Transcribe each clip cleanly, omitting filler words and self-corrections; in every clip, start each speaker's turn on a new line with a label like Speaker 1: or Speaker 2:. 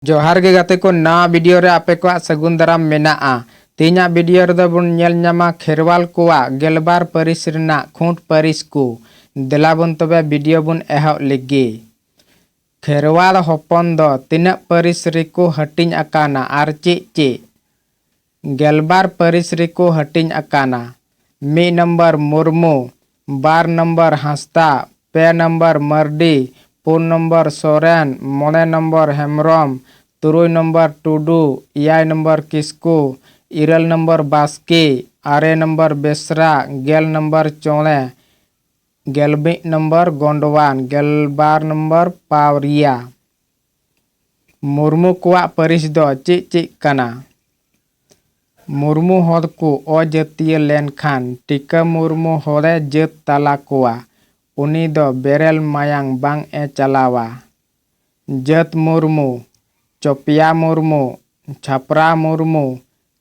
Speaker 1: जोहार गे गाते को नवा वीडियो रे आपे को सगुन दाराम मेनाआ। तीना वीडियो रे बन नेल ᱧᱟᱢᱟ खेरवाल कोआ गेलबार परिस रना खूंट परिस को देला बन तबे वीडियो बन एहब लेगे। खेरवाल हपन दो तिना परिस रिको हटिंग अकाना आर चे गेलबार परिस रिको हटिंग अकाना। 1 number Murmu, 2 number Hansda, 3 number Mardi, 4 number Soren, 5 number Hembram, 3 number Tudu, 5 number Kisku, 9 number Baski, 6 number Besra, 10 number Chore, 11 number Gondwan, 12 number Pawria. Murmu कोआ परिस दो चे कना। मुर्मू हद को अजातीय लेनखान टीका मुर्मू हदे जात तला कोआ उनी दो बेरेल मायांग बांग ए चलावा। जात मुर्मू, चोपिया मुर्मू, छपरा मुर्मू,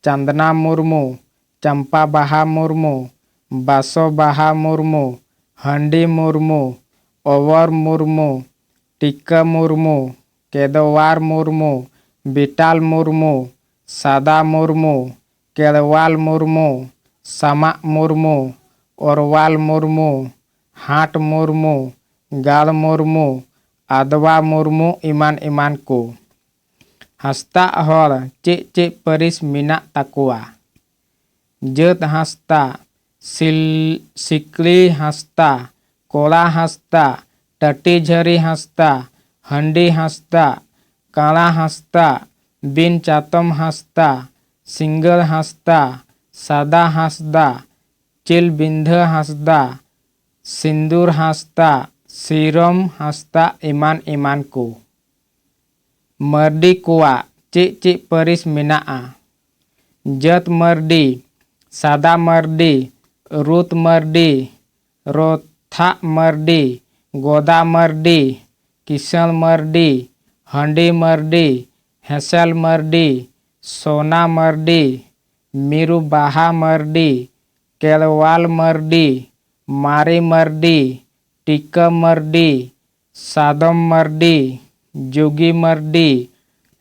Speaker 1: चंदना मुर्मू, चंपा बाहा मुर्मू, बासो बाहा मुर्मू, हंडी मुर्मू, ओवर मुर्मू, टीका मुर्मू, केदवार मुर्मू, बिटाल मुर्मू, सादा मुर्मू, केदवाल मुर्मू, समा मुर्मू, ओरवाल मुर्मू, हाट मुर्मू, गाल मुर्मू, आदवा मुर्मू इमान इमान को। हांसदा हर चे परिस मिना तकुआ। जात हांसदा, सिकली हांसदा, कोड़ा हांसदा, टटी झरी हांसदा, हंडी हांसदा, काला हांसदा, बिन चातम हांसदा, सिंगल हांसदा, सादा हांसदा, चिल बिंध हांसदा, सिंदूर हांसदा, सीरम हांसदा इमान इमान को। मर्डी कोआ चे परिस मेनाआ। जात मर्डी, सादा मर्डी, रूत मर्डी, रोथा मर्डी, गोदा मर्डी, किशन मर्डी, हंडी मर्डी, हेसल मर्डी, सोना मर्डी, मीरू बाहा मर्डी, केलवाल मर्डी, मारी मर्डी, टीका मर्डी, सादम मर्डी, जोगी मर्डी,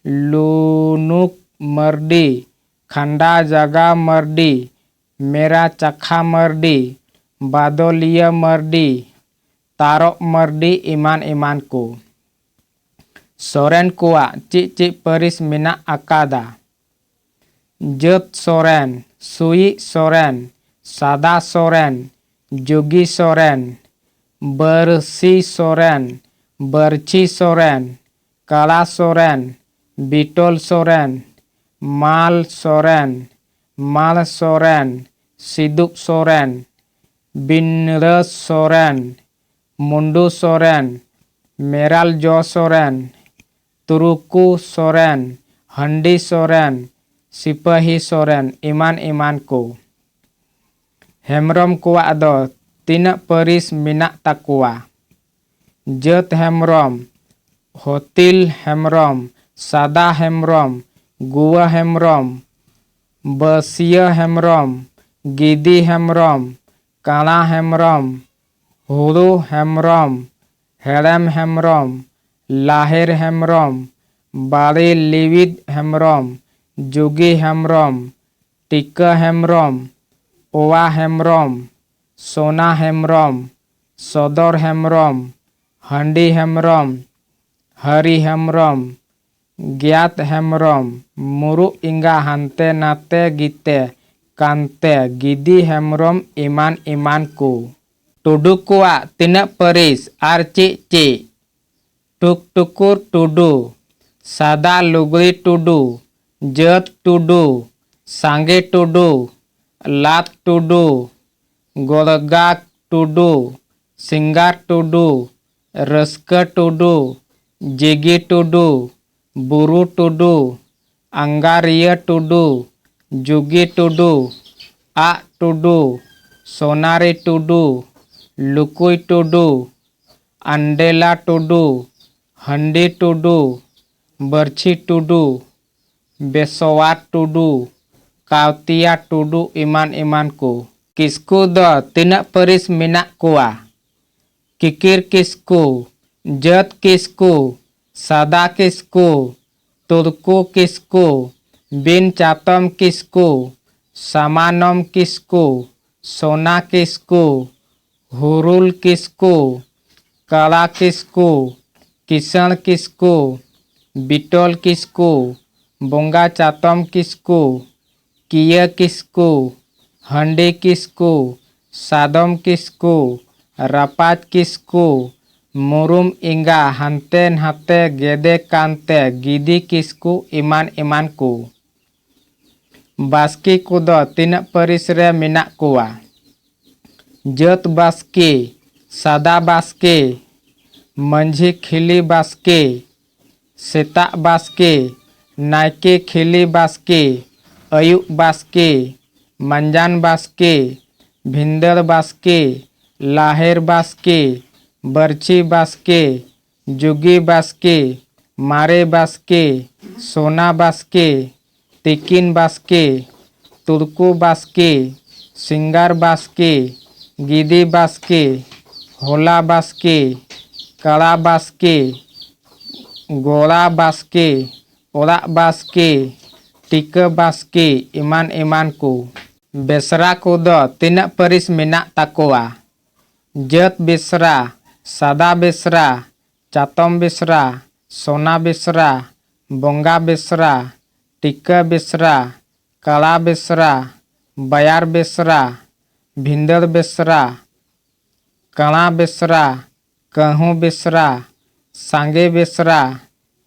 Speaker 1: लूनुक मर्डी, खंडा जगा मर्डी, मेरा चखा मर्डी, बादोलिया मर्डी, तारो मर्डी इमान इमान को। सोरेन कोआ चे परिस मेना अकादा। जात सोरेन, सुई सोरेन, सादा सोरेन, जोगी सोरेन, बरसी सोरेन, बरछी सोरेन, काला सोरेन, बिटोल सोरेन, माल सोरेन, माल सोरेन, सिदुक सोरेन, बिनरस सोरेन, मुंडू सोरेन, मेराल जो सोरेन, तुरुकू सोरेन, हंडी सोरेन, सिपाही सोरेन इमान इमान को। हेम्ब्रम कोआ दो तीन परिस मिना तकुआ। जात हेम्ब्रम, होतिल हेम्ब्रम, सादा हेम्ब्रम, गुआ हेम्ब्रम, बसिया हेम्ब्रम, गिदी हेम्ब्रम, काला हेम्ब्रम, हुड़ू हेम्ब्रम, हेड़म हेम्ब्रम, लाहेर हेम्ब्रम, बाड़ी लिविद हेम्ब्रम, जोगी हेम्ब्रम, टीका हेम्ब्रम, ओवा हेम्ब्रम, सोना हेम्ब्रम, सदर हेम्ब्रम, हंडी हेम्ब्रम, हरी हेम्ब्रम, ज्ञात हेम्ब्रम, मुरु इंगा हानते नाते गीते कांते गिदी हेम्ब्रम इमान इमान को। टुडू कोआ तीना परिस आर चे टुक टुकुर टुडू, सादा लुगड़ी टुडू, जात टुडू, सांगे टुडू, लात टुडू, गोलगा टुडू, सिंगार टुडू, रस्का टुडू, जेगी टुडू, बुरु टुडू, अंगारिया टुडू, जुगी टुडू, आ टुडू, सोनारी टुडू, लुकुई टुडू, अंडेला टुडू, हंडी टुडू, बरछी टुडू, बेसवा टुडू, कावतिया टुडू इमान इमान को। किस्कू दो तीना परिस मेना कोआ। किकिर किस्कू, जात किस्कू, सादा किस्कू, तुर्को किस्कू, बिन चातम किस्कू, समानम किस्कू, सोना किस्कू, हुरुल किस्कू, कला किस्कू, किसण किस्कू, बिटोल किस्कू, बोंगा चातम किस्कू, किया किस्कू, हंडी किस्कू, सादम किस्कू, रपाच किस्कू, मुरुम इंगा हानते नाते गेदे कांते गिदी किस्कू इमान इमान को। बास्की कुदो तीन परिस रे मेना कोवा। जत बास्की, सादा बास्की, मंझी खिली बास्की, सेता बास्की, नायके खिली बास्की, अयुब बास्की, मंजान बास्की, भिंदर बास्की, लाहेर बास्की, बर्ची बास्की, जुगी बास्की, मारे बास्की, सोना बास्की, तिकिन बास्की, तुर्कू बास्की, सिंगार बास्की, गिदी बास्की, होला बास्की, कड़ा बास्की, गोड़ा बास्की, ओड़ा बास्की, टिक बास्की इमान इमान को। बेसरा को दो तीन परिस मेना ताकोआ। जत बेसरा, सादा बेसरा, चातम बेसरा, सोना बेसरा, बोंगा बेसरा, टिका बेसरा, कड़ा बेसरा, बयार बेसरा, भिंदर बेसरा, कणा बेसरा, कहूँ बेसरा, सांगे बेसरा,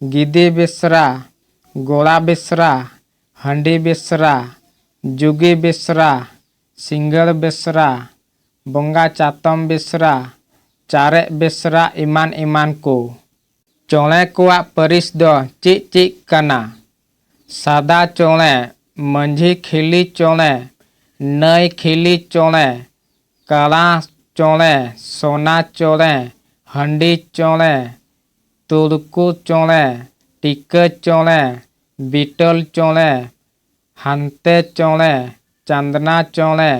Speaker 1: गिदे बेसरा, गोड़ा बेसरा, हंडी बेसरा, जुगे बेसरा, सिंगल बेसरा, बोंगा चातम बेसरा, चारे बेसरा इमान इमान को। चोले कोआ परिस दो चिक चिक कना। सादा चोले, मंझी खिली चोले, नई खिली चोले, कड़ा चोले, सोना चोले, हंडी चोले, तुर्कू चोले, टिक चोले, बिटल चोले, हानते चोले, चंदना चोले,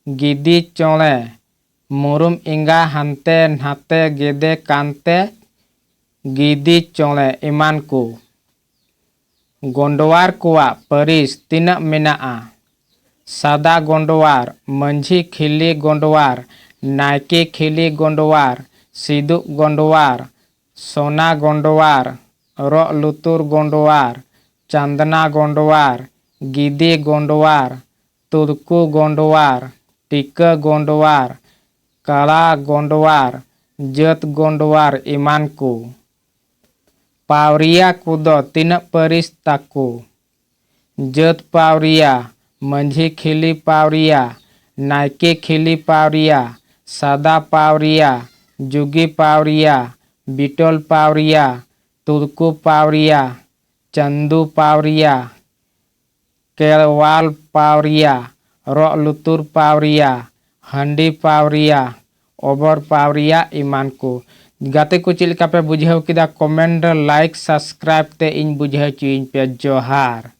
Speaker 1: गिदी चोले, मुरुम इंगा हानते नाते गेदे कांते गिदी चोले इमान को। गोंडवार कोआ परिस तीन मेनाआ। सादा गोंडवार, मंझी खिली गोंडवार, नायके खिली गोंडवार, सिदु गोंडवार, सोना गोंडवार, रो लुतुर गोंडवार, चंदना गोंडवार, गिदी गोंडवार, तुर्कू गोंडवार, टिक गोंडवार, कड़ा गोंडवार, जत गोंडवार इमान को। पावरिया कुदो तीन परिस ताको। जत पावरिया, मंझी खिली पावरिया, नायके खिली पावरिया, सादा पावरिया, जुगी पावरिया, बिटोल पावरिया, तुर्कू पावरिया, चंदू पावरिया, केरवाल पावरिया, रो लुतुर पावरिया, हंडी पावरिया, ओबर पावरिया इमान को। गाते को चिलका पे बुझेव किदा कमेंट लाइक सब्सक्राइब ते इन बुझे चुइन पे जोहार।